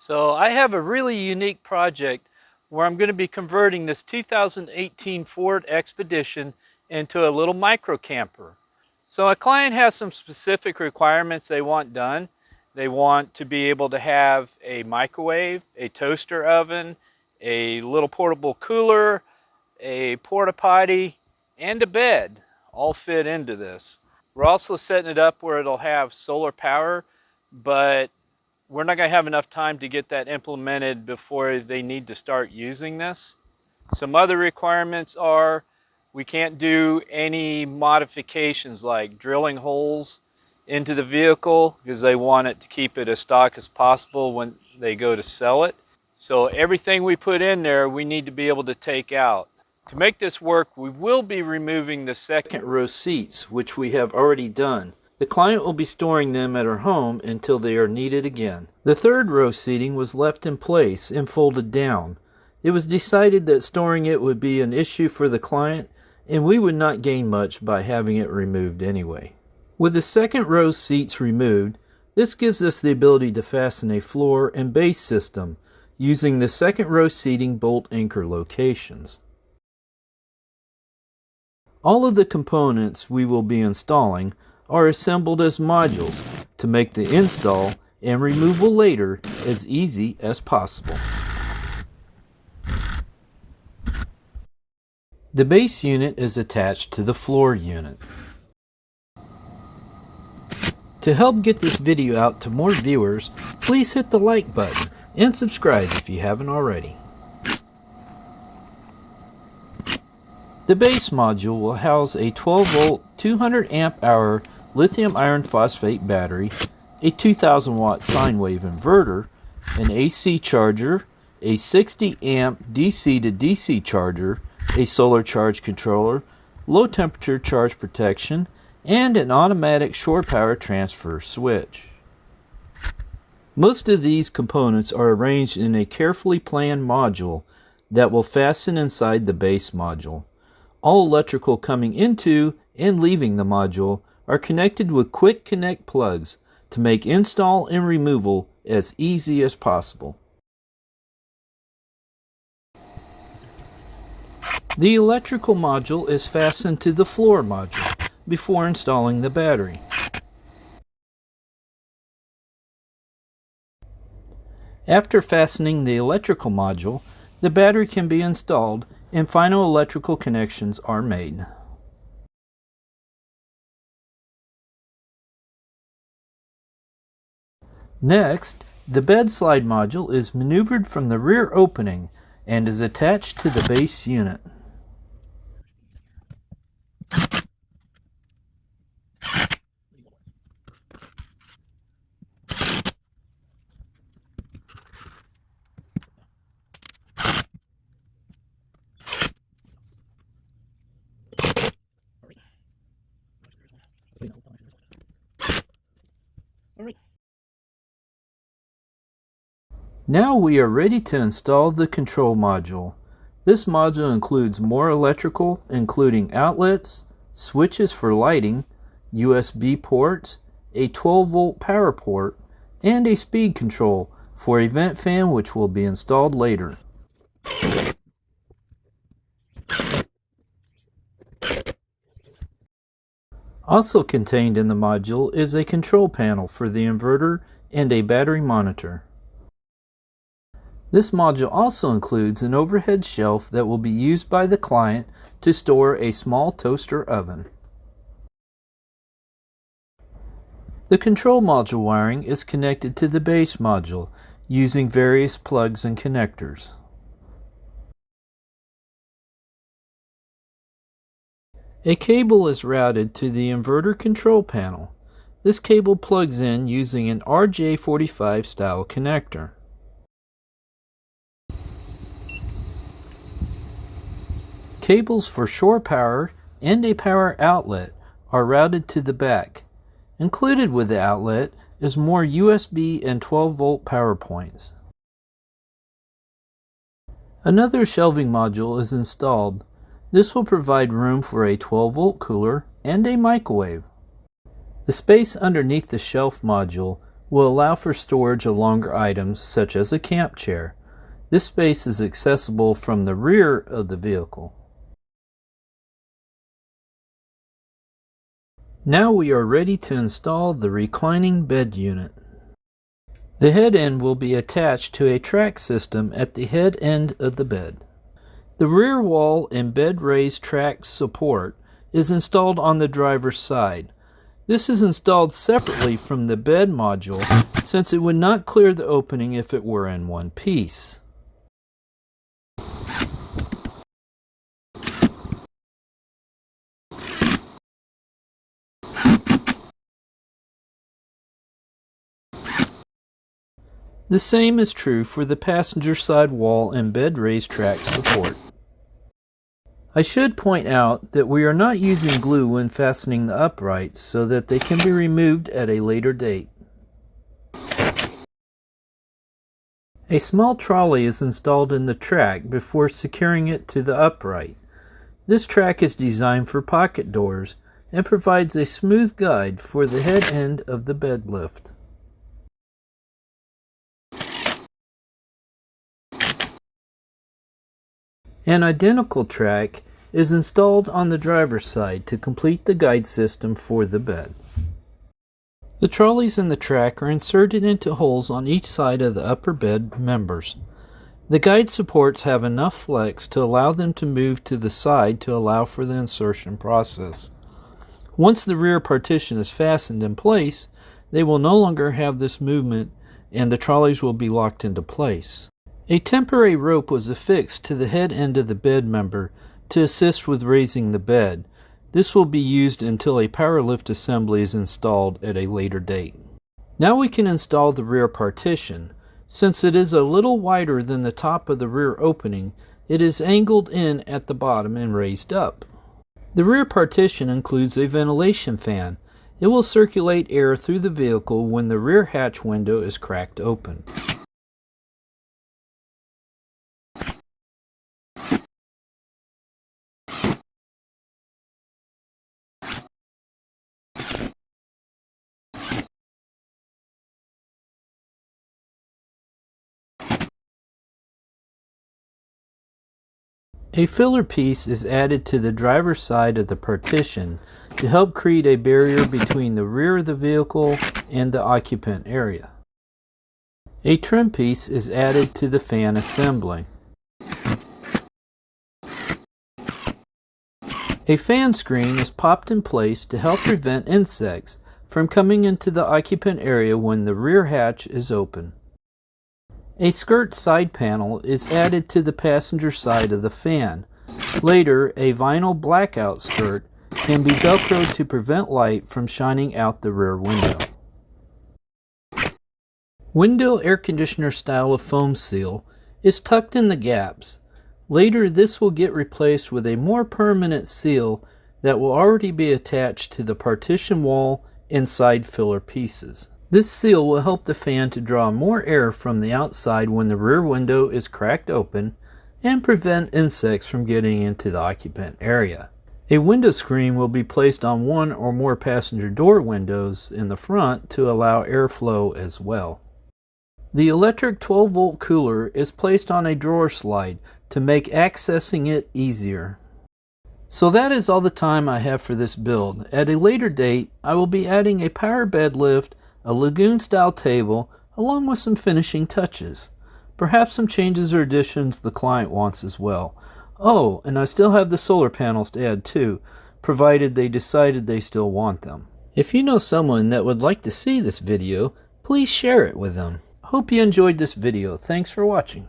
So I have a really unique project where I'm going to be converting this 2018 Ford Expedition into a little micro camper. So a client has some specific requirements they want done. They want to be able to have a microwave, a toaster oven, a little portable cooler, a porta-potty, and a bed all fit into this. We're also setting it up where it'll have solar power, but we're not going to have enough time to get that implemented before they need to start using this. Some other requirements are we can't do any modifications like drilling holes into the vehicle because they want it to keep it as stock as possible when they go to sell it. So everything we put in there, we need to be able to take out. To make this work, we will be removing the second row seats, which we have already done. The client will be storing them at her home until they are needed again. The third row seating was left in place and folded down. It was decided that storing it would be an issue for the client, and we would not gain much by having it removed anyway. With the second row seats removed, this gives us the ability to fasten a floor and base system using the second row seating bolt anchor locations. All of the components we will be installing are assembled as modules to make the install and removal later as easy as possible. The base unit is attached to the floor unit. To help get this video out to more viewers, please hit the like button and subscribe if you haven't already. The base module will house a 12-volt, 200 amp hour lithium iron phosphate battery, a 2000 watt sine wave inverter, an AC charger, a 60 amp DC to DC charger, a solar charge controller, low temperature charge protection, and an automatic shore power transfer switch. Most of these components are arranged in a carefully planned module that will fasten inside the base module. All electrical coming into and leaving the module are connected with quick connect plugs to make install and removal as easy as possible. The electrical module is fastened to the floor module before installing the battery. After fastening the electrical module, the battery can be installed and final electrical connections are made. Next, the bed slide module is maneuvered from the rear opening and is attached to the base unit. Now we are ready to install the control module. This module includes more electrical, including outlets, switches for lighting, USB ports, a 12-volt power port, and a speed control for a vent fan which will be installed later. Also contained in the module is a control panel for the inverter and a battery monitor. This module also includes an overhead shelf that will be used by the client to store a small toaster oven. The control module wiring is connected to the base module using various plugs and connectors. A cable is routed to the inverter control panel. This cable plugs in using an RJ45 style connector. Cables for shore power and a power outlet are routed to the back. Included with the outlet is more USB and 12-volt power points. Another shelving module is installed. This will provide room for a 12-volt cooler and a microwave. The space underneath the shelf module will allow for storage of longer items such as a camp chair. This space is accessible from the rear of the vehicle. Now we are ready to install the reclining bed unit. The head end will be attached to a track system at the head end of the bed. The rear wall and bed raised track support is installed on the driver's side. This is installed separately from the bed module since it would not clear the opening if it were in one piece. The same is true for the passenger side wall and bed raised track support. I should point out that we are not using glue when fastening the uprights so that they can be removed at a later date. A small trolley is installed in the track before securing it to the upright. This track is designed for pocket doors and provides a smooth guide for the head end of the bed lift. An identical track is installed on the driver's side to complete the guide system for the bed. The trolleys in the track are inserted into holes on each side of the upper bed members. The guide supports have enough flex to allow them to move to the side to allow for the insertion process. Once the rear partition is fastened in place, they will no longer have this movement and the trolleys will be locked into place. A temporary rope was affixed to the head end of the bed member to assist with raising the bed. This will be used until a power lift assembly is installed at a later date. Now we can install the rear partition. Since it is a little wider than the top of the rear opening, it is angled in at the bottom and raised up. The rear partition includes a ventilation fan. It will circulate air through the vehicle when the rear hatch window is cracked open. A filler piece is added to the driver's side of the partition to help create a barrier between the rear of the vehicle and the occupant area. A trim piece is added to the fan assembly. A fan screen is popped in place to help prevent insects from coming into the occupant area when the rear hatch is open. A skirt side panel is added to the passenger side of the fan. Later, a vinyl blackout skirt can be velcroed to prevent light from shining out the rear window. Window air conditioner style of foam seal is tucked in the gaps. Later, this will get replaced with a more permanent seal that will already be attached to the partition wall and side filler pieces. This seal will help the fan to draw more air from the outside when the rear window is cracked open and prevent insects from getting into the occupant area. A window screen will be placed on one or more passenger door windows in the front to allow airflow as well. The electric 12-volt cooler is placed on a drawer slide to make accessing it easier. So that is all the time I have for this build. At a later date, I will be adding a power bed lift, a lagoon style table, along with some finishing touches. Perhaps some changes or additions the client wants as well. Oh, and I still have the solar panels to add too, provided they decided they still want them. If you know someone that would like to see this video, please share it with them. Hope you enjoyed this video. Thanks for watching.